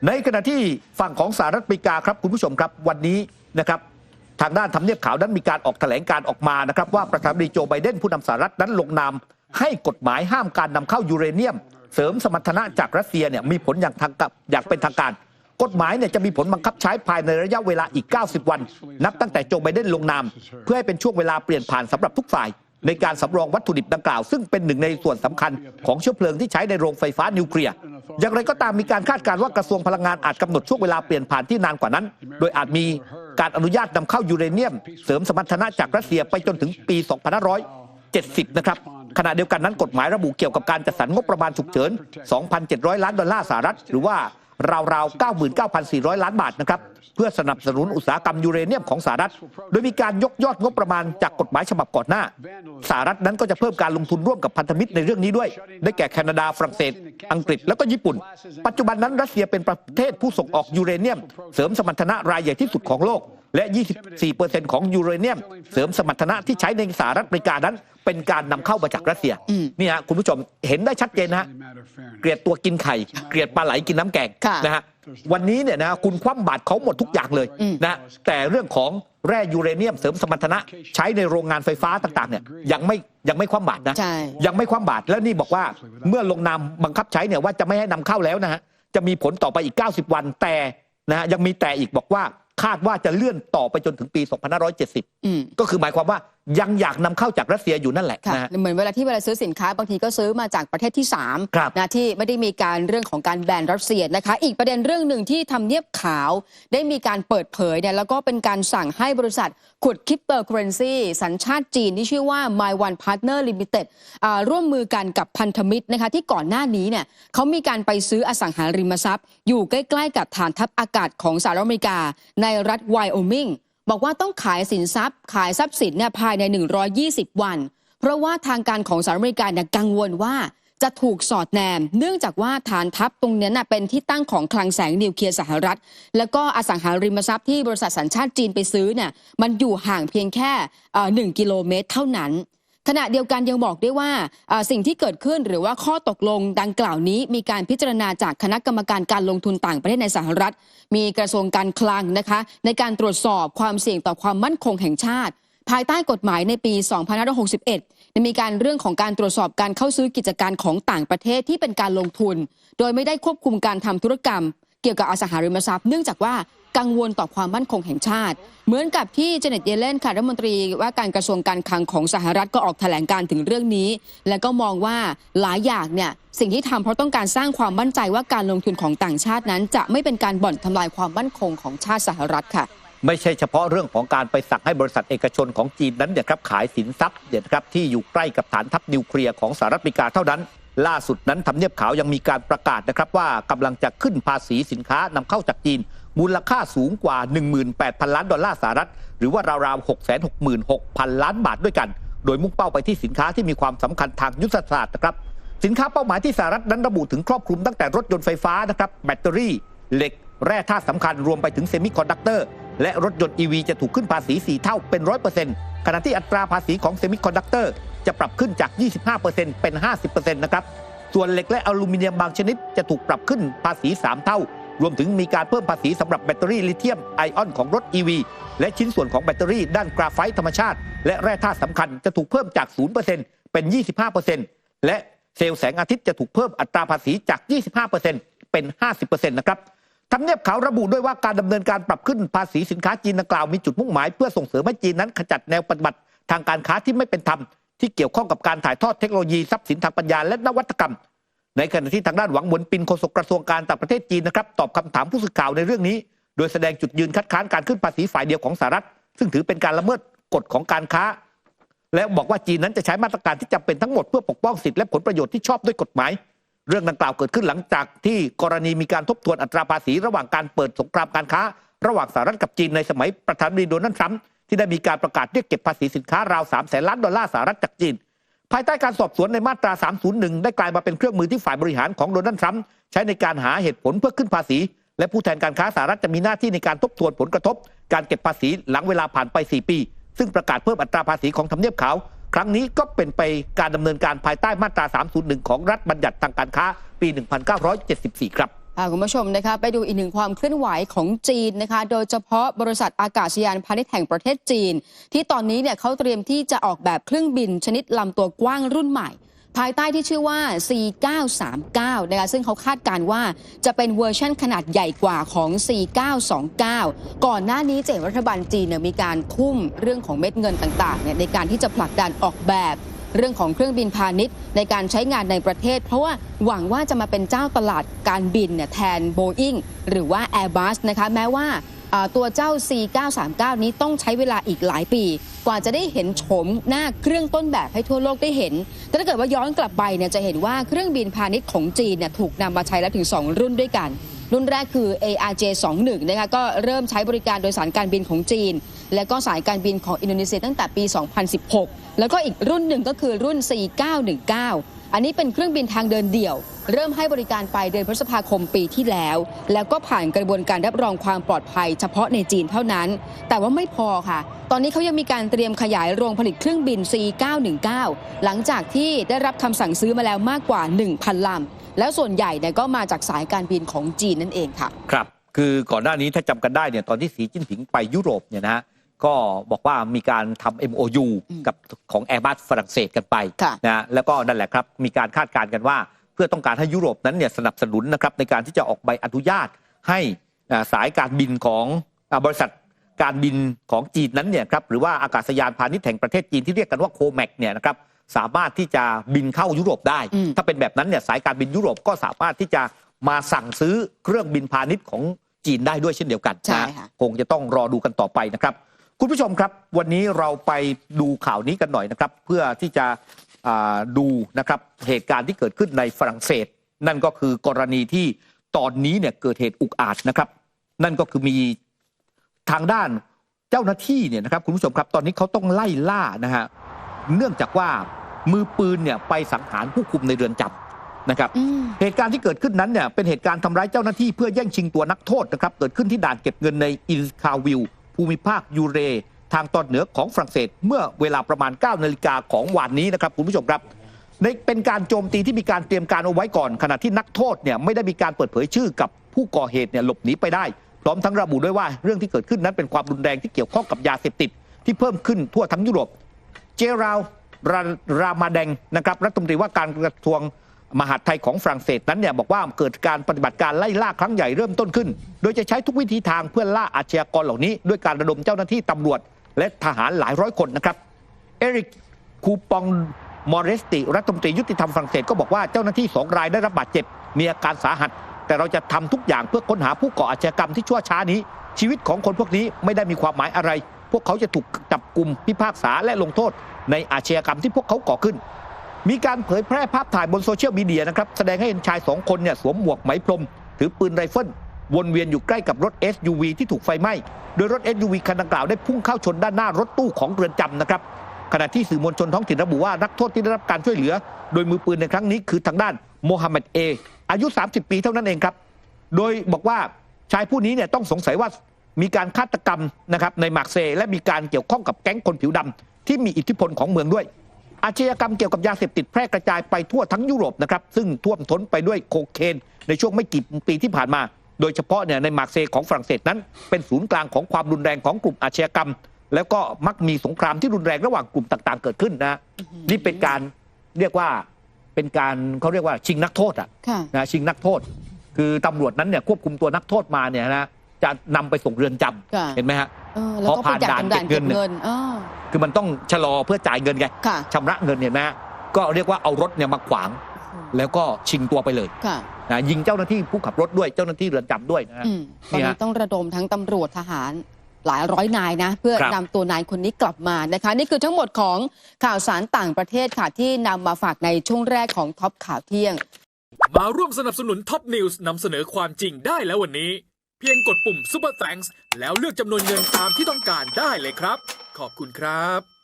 ในขณะที่ฝั่งของสหรัฐอเมริกาครับคุณผู้ชมครับวันนี้นะครับทางด้านทำเนียบขาวนั้นมีการออกแถลงการออกมานะครับว่าประธานาธิบดีโจไบเดนผู้นำสหรัฐนั้นลงนามให้กฎหมายห้ามการนำเข้ายูเรเนียมเสริมสมรรถนะจากรัสเซียเนี่ยมีผลอย่างเป็นทางการกฎหมายเนี่ยจะมีผลบังคับใช้ภายในระยะเวลาอีก90วันนับตั้งแต่โจไบเดนลงนามเพื่อให้เป็นช่วงเวลาเปลี่ยนผ่านสำหรับทุกฝ่ายในการสำรองวัตถุดิบดังกล่าวซึ่งเป็นหนึ่งในส่วนสำคัญของเชื้อเพลิงที่ใช้ในโรงไฟฟ้านิวเคลียร์อย่างไรก็ตามมีการคาดการณ์ว่ากระทรวงพลังงานอาจกำหนดช่วงเวลาเปลี่ยนผ่านที่นานกว่านั้นโดยอาจมีการอนุญาตนำเข้ายูเรเนียมเสริมสมรรถนะจากรัสเซียไปจนถึงปี 2570 นะครับขณะเดียวกันนั้นกฎหมายระบุเกี่ยวกับการจัดสรรงบประมาณฉุกเฉิน 2,700 ล้านดอลลาร์สหรัฐหรือว่าราวๆ 99,400 ล้านบาทนะครับเพื่อสนับสนุนอุตสาหกรรมยูเรเนียมของสหรัฐโดยมีการยกยอดงบประมาณจากกฎหมายฉบับก่อนหน้าสหรัฐนั้นก็จะเพิ่มการลงทุนร่วมกับพันธมิตรในเรื่องนี้ด้วยได้แก่แคนาดาฝรั่งเศสอังกฤษแล้วก็ญี่ปุ่นปัจจุบันนั้นรัสเซียเป็นประเทศผู้ส่งออกยูเรเนียมเสริมสมรรถนะรายใหญ่ที่สุดของโลกและ 24% ของยูเรเนียมเสริมสมรรถนะที่ใช้ในสหรัฐอเมริกานั้นเป็นการนำเข้ามาจากรัสเซียนี่ฮะคุณผู้ชมเห็นได้ชัดเจนนะฮะเกลียดตัวกินไข่เกลียดปลาไหลกินน้ำแกงนะฮะวันนี้เนี่ยนะคุณคว่ำบาตรเขาหมดทุกอย่างเลยนะแต่เรื่องของแร่ยูเรเนียมเสริมสมรรถนะใช้ในโรงงานไฟฟ้าต่างๆเนี่ยยังไม่คว่ำบาตรนะยังไม่คว่ำบาตรแล้วนี่บอกว่าเมื่อลงนามบังคับใช้เนี่ยว่าจะไม่ให้นำเข้าแล้วนะฮะจะมีผลต่อไปอีก90วันแต่นะฮะยังมีแต่อีกบอกว่าคาดว่าจะเลื่อนต่อไปจนถึงปี 2570 ก็คือหมายความว่ายังอยากนำเข้าจากรัสเซียอยู่นั่นแหละนะเหมือนเวลาซื้อสินค้าบางทีก็ซื้อมาจากประเทศที่3นะที่ไม่ได้มีการเรื่องของการแบนรัสเซียนะคะอีกประเด็นเรื่องหนึ่งที่ทำเนียบขาวได้มีการเปิดเผยเนี่ยแล้วก็เป็นการสั่งให้บริษัทขุดคริปโตเคอเรนซีสัญชาติจีนที่ชื่อว่า My One Partner Limited ร่วมมือกันกับพันธมิตรนะคะที่ก่อนหน้านี้เนี่ยเขามีการไปซื้ออสังหาริมทรัพย์อยู่ใกล้ๆกับฐานทัพอากาศของสหรัฐอเมริกาในรัฐไวโอมิงบอกว่าต้องขายสินทรัพย์ขายทรัพย์สินเนี่ยภายใน120วันเพราะว่าทางการของสหรัฐอเมริกาเนี่ยกังวลว่าจะถูกสอดแนมเนื่องจากว่าฐานทัพตรงนี้น่ะเป็นที่ตั้งของคลังแสงนิวเคลียร์สหรัฐแล้วก็อสังหาริมทรัพย์ที่บริษัทสัญชาติจีนไปซื้อเนี่ยมันอยู่ห่างเพียงแค่1 กิโลเมตรเท่านั้นขณะเดียวกันยังบอกได้ว่าสิ่งที่เกิดขึ้นหรือว่าข้อตกลงดังกล่าวนี้มีการพิจารณาจากคณะกรรมการการลงทุนต่างประเทศในสหรัฐมีกระทรวงการคลังนะคะในการตรวจสอบความเสี่ยงต่อความมั่นคงแห่งชาติภายใต้กฎหมายในปี 2561 มีการเรื่องของการตรวจสอบการเข้าซื้อกิจการของต่างประเทศที่เป็นการลงทุนโดยไม่ได้ควบคุมการทำธุรกรรมเกี่ยวกับอสังหาริมทรัพย์เนื่องจากว่ากังวลต่อความมั่นคงแห่งชาติเหมือนกับที่เจเน็ตเยเลนค่ะรัฐมนตรีว่าการกระทรวงการคลังของสหรัฐก็ออกแถลงการถึงเรื่องนี้และก็มองว่าหลายอย่างเนี่ยสิ่งที่ทำเพราะต้องการสร้างความมั่นใจว่าการลงทุนของต่างชาตินั้นจะไม่เป็นการบ่อนทำลายความมั่นคงของชาติสหรัฐค่ะไม่ใช่เฉพาะเรื่องของการไปสั่งให้บริษัทเอกชนของจีนนั้นเนี่ยครับขายสินทรัพย์เนี่ยครับที่อยู่ใกล้กับฐานทัพนิวเคลียร์ของสหรัฐอเมริกาเท่านั้นล่าสุดนั้นทำเนียบขาวยังมีการประกาศนะครับว่ากำลังจะขึ้นภาษีสินค้านำเข้าจากจีนมูลค่าสูงกว่า 18,000 ล้านดอลลาร์สหรัฐหรือว่าราวๆ 666,000 ล้านบาทด้วยกันโดยมุ่งเป้าไปที่สินค้าที่มีความสำคัญทางยุทธศาสตร์นะครับสินค้าเป้าหมายที่สหรัฐนั้นระบุถึงครอบคลุมตั้งแต่รถยนต์ไฟฟ้านะครับแบตเตอรี่เหล็กแร่ธาตุสำคัญรวมไปถึงเซมิคอนดักเตอร์และรถยนต์ EV จะถูกขึ้นภาษี4เท่าเป็น 100% ขณะที่อัตราภาษีของเซมิคอนดักเตอร์จะปรับขึ้นจาก 25% เป็น 50% นะครับส่วนเหล็กและอลูมิเนียมบางชนิดจะถูกปรับขึ้นภาษี3เท่ารวมถึงมีการเพิ่มภาษีสำหรับแบตเตอรี่ลิเธียมไอออนของรถ EV และชิ้นส่วนของแบตเตอรี่ด้านกราไฟต์ธรรมชาติและแร่ธาตุสำคัญจะถูกเพิ่มจาก 0% เป็น 25% และเซลล์แสงอาทิตย์จะถูกเพิ่มอัตราภาษีจาก 25% เป็น 50% นะครับทำเนียบขาวระบุด้วยว่าการดำเนินการปรับขึ้นภาษีสินค้าจีนดังกล่าวมีจุดมุ่งหมายเพื่อส่งเสริมให้จีนนั้นขจัดแนวปฏิบัติทางการค้าที่ไม่เป็นธรรมที่เกี่ยวข้องกับการถ่ายทอดเทคโนโลยีทรัพย์สินทางปัญญาและนวัตกรรมในขณะที่ทางด้านหวังหวนปินโฆษกกระทรวงการต่างประเทศจีนนะครับตอบคำถามผู้สื่อข่าวในเรื่องนี้โดยแสดงจุดยืนคัดค้านการขึ้นภาษีฝ่ายเดียวของสหรัฐซึ่งถือเป็นการละเมิดกฎของการค้าและบอกว่าจีนนั้นจะใช้มาตรการที่จำเป็นทั้งหมดเพื่อปกป้องสิทธิและผลประโยชน์ที่ชอบด้วยกฎหมายเรื่องดังกล่าวเกิดขึ้นหลังจากที่กรณีมีการทบทวนอัตราภาษีระหว่างการเปิดสงครามการค้าระหว่างสหรัฐกับจีนในสมัยประธานาธิบดีโดนัลด์ทรัมป์ที่ได้มีการประกาศเรียกเก็บภาษีสินค้าราว300,000 ล้านดอลลาร์สหรัฐจากจีนภายใต้การสอบสวนในมาตรา 301 ได้กลายมาเป็นเครื่องมือที่ฝ่ายบริหารของโดนัลด์ทรัมป์ใช้ในการหาเหตุผลเพื่อขึ้นภาษีและผู้แทนการค้าสหรัฐจะมีหน้าที่ในการทบทวนผลกระทบการเก็บภาษีหลังเวลาผ่านไป4 ปีซึ่งประกาศเพิ่มอัตราภาษีของทำเนียบขาวครั้งนี้ก็เป็นไปการดำเนินการภายใต้มาตรา 301 ของรัฐบัญญัติทางการค้าปี 1974 ครับ คุณผู้ชมนะคะไปดูอีกหนึ่งความเคลื่อนไหวของจีนนะคะโดยเฉพาะบริษัทอากาศยานพาณิชย์แห่งประเทศจีนที่ตอนนี้เนี่ยเขาเตรียมที่จะออกแบบเครื่องบินชนิดลำตัวกว้างรุ่นใหม่ภายใต้ที่ชื่อว่า C939 นะคะซึ่งเขาคาดการณ์ว่าจะเป็นเวอร์ชั่นขนาดใหญ่กว่าของ C929 ก่อนหน้านี้จะเห็นรัฐบาลจีนเนี่ยมีการทุ่มเรื่องของเม็ดเงินต่างๆเนี่ยในการที่จะผลักดันออกแบบเรื่องของเครื่องบินพาณิชย์ในการใช้งานในประเทศเพราะว่าหวังว่าจะมาเป็นเจ้าตลาดการบินเนี่ยแทน Boeing หรือว่า Airbus นะคะแม้ว่าตัวเจ้า C939 นี้ต้องใช้เวลาอีกหลายปีกว่าจะได้เห็นโฉมหน้าเครื่องต้นแบบให้ทั่วโลกได้เห็นแต่ถ้าเกิดว่าย้อนกลับไปเนี่ยจะเห็นว่าเครื่องบินพาณิชย์ของจีนเนี่ยถูกนำมาใช้แล้วถึง2รุ่นด้วยกันรุ่นแรกคือ ARJ21 นะคะก็เริ่มใช้บริการโดยสารการบินของจีนและก็สายการบินของอินโดนีเซียตั้งแต่ปี 2016 แล้วก็อีกรุ่นหนึ่งก็คือรุ่น C919 อันนี้เป็นเครื่องบินทางเดินเดี่ยวเริ่มให้บริการไปเดือนพฤษภาคมปีที่แล้วแล้วก็ผ่านกระบวนการรับรองความปลอดภัยเฉพาะในจีนเท่านั้นแต่ว่าไม่พอค่ะตอนนี้เขายังมีการเตรียมขยายโรงผลิตเครื่องบิน C919 หลังจากที่ได้รับคำสั่งซื้อมาแล้วมากกว่า 1,000 ลำแล้วส่วนใหญ่เนี่ยก็มาจากสายการบินของจีนนั่นเองค่ะครับคือก่อนหน้านี้ถ้าจำกันได้เนี่ยตอนที่สีจิ้นผิงไปยุโรปเนี่ยนะฮะก็บอกว่ามีการทำ MOU กับของ Airbus ฝรั่งเศสกันไปนะแล้วก็นั่นแหละครับมีการคาดการณ์กันว่าเพื่อต้องการให้ยุโรปนั้นเนี่ยสนับสนุนนะครับในการที่จะออกใบอนุญาตให้สายการบินของบริษัทการบินของจีนนั้นเนี่ยครับหรือว่าอากาศยานพาณิชย์แห่งประเทศจีนที่เรียกกันว่าโคแม็กเนี่ยนะครับสามารถที่จะบินเข้ายุโรปได้ถ้าเป็นแบบนั้นเนี่ยสายการบินยุโรปก็สามารถที่จะมาสั่งซื้อเครื่องบินพาณิชย์ของจีนได้ด้วยเช่นเดียวกันนะคงจะต้องรอดูกันต่อไปนะครับคุณผู้ชมครับวันนี้เราไปดูข่าวนี้กันหน่อยนะครับเพื่อที่จะดูนะครับเหตุการณ์ที่เกิดขึ้นในฝรั่งเศสนั่นก็คือกรณีที่ตอนนี้เนี่ยเกิดเหตุอุกอาจนะครับนั่นก็คือมีทางด้านเจ้าหน้าที่เนี่ยนะครับคุณผู้ชมครับตอนนี้เขาต้องไล่ล่านะฮะเนื่องจากว่ามือปืนเนี่ยไปสังหารผู้คุมในเรือนจำนะครับเหตุการณ์ที่เกิดขึ้นนั้นเนี่ยเป็นเหตุการณ์ทำร้ายเจ้าหน้าที่เพื่อแย่งชิงตัวนักโทษนะครับเกิดขึ้นที่ด่านเก็บเงินในอินคาวิลภูมิภาคยูเรทางตอนเหนือของฝรั่งเศสเมื่อเวลาประมาณ 9 นาฬิกาของวันนี้นะครับคุณผู้ชมครับเป็นการโจมตีที่มีการเตรียมการเอาไว้ก่อนขณะที่นักโทษเนี่ยไม่ได้มีการเปิดเผยชื่อกับผู้ก่อเหตุเนี่ยหลบหนีไปได้พร้อมทั้งระบุด้วยว่าเรื่องที่เกิดขึ้นนั้นเป็นความรุนแรงที่เกี่ยวข้องกับยาเสพติดที่เพิ่มขึ้นทั่วทั้งยุโรปเจราลรามาแดงนะครับรัฐมนตรีว่าการกระทรวงมหาดไทยของฝรั่งเศสนั้นเนี่ยบอกว่าเกิดการปฏิบัติการไล่ล่าครั้งใหญ่เริ่มต้นขึ้นโดยจะใช้ทุกวิธีทางเพื่อล่าอาชญากรเหล่านี้ด้วยการระดมเจ้าหน้าที่ตำรวจและทหารหลายร้อยคนนะครับเอริกคูปองมอเรสติรัฐมนตรียุติธรรมฝรั่งเศสก็บอกว่าเจ้าหน้าที่2 รายได้รับบาดเจ็บมีอาการสาหัสแต่เราจะทำทุกอย่างเพื่อค้นหาผู้ก่ออาชญากรรมที่ชั่วช้านี้ชีวิตของคนพวกนี้ไม่ได้มีความหมายอะไรพวกเขาจะถูกจับกุมพิพากษาและลงโทษในอาชญากรรมที่พวกเขาก่อขึ้นมีการเผยแพร่ภาพถ่ายบนโซเชียลมีเดียนะครับแสดงให้เห็นชาย2 คนเนี่ยสวมหมวกไหมพรมถือปืนไรเฟิลวนเวียนอยู่ใกล้กับรถ SUV ที่ถูกไฟไหม้โดยรถ SUV คันดังกล่าวได้พุ่งเข้าชนด้านหน้ารถตู้ของเรือนจำนะครับขณะที่สื่อมวลชนท้องถิ่นระบุว่านักโทษที่ได้รับการช่วยเหลือโดยมือปืนในครั้งนี้คือทางด้านโมฮัมเหม็ดอายุ30 ปีเท่านั้นเองครับโดยบอกว่าชายผู้นี้เนี่ยต้องสงสัยว่ามีการฆาตกรรมนะครับในมาร์เซย์และมีการเกี่ยวข้องกับแก๊งคนผิวดำที่มีอิทธิพลของเมืองด้วยอาชญากรรมเกี่ยวกับยาเสพติดแพร่กระจายไปทั่วทั้งยุโรปนะครับซึ่งท่วมท้นไปด้วยโคเคนในช่วงไม่กี่ปีที่ผ่านมาโดยเฉพาะเนี่ยในมาร์เซย์ของฝรั่งเศสนั้นเป็นศูนย์กลางของความรุนแรงของกลุ่มอาชญากรรมแล้วก็มักมีสงครามที่รุนแรงระหว่างกลุ่มต่างๆเกิดขึ้นนะนี่เป็นการเรียกว่าเป็นการเขาเรียกว่าชิงนักโทษนะชิงนักโทษคือตำรวจนั้นเนี่ยควบคุมตัวนักโทษมาเนี่ยนะจะนำไปส่งเรือนจำเห็นไหมฮะพอผ่านด่านเก็บเงินคือมันต้องชะลอเพื่อจ่ายเงินไงชำระเงินเนี่ยนะก็เรียกว่าเอารถเนี่ยมาขวางแล้วก็ชิงตัวไปเลยนะยิงเจ้าหน้าที่ผู้ขับรถด้วยเจ้าหน้าที่เรือนจำด้วยนะตอนนี้ต้องระดมทั้งตำรวจทหารหลายร้อยนายนะเพื่อนำตัวนายคนนี้กลับมานะคะนี่คือทั้งหมดของข่าวสารต่างประเทศค่ะที่นำมาฝากในช่วงแรกของท็อปข่าวเที่ยงมาร่วมสนับสนุนท็อปนิวส์นำเสนอความจริงได้แล้ววันนี้เพียงกดปุ่ม Super Thanks แล้วเลือกจำนวนเงินตามที่ต้องการได้เลยครับขอบคุณครับ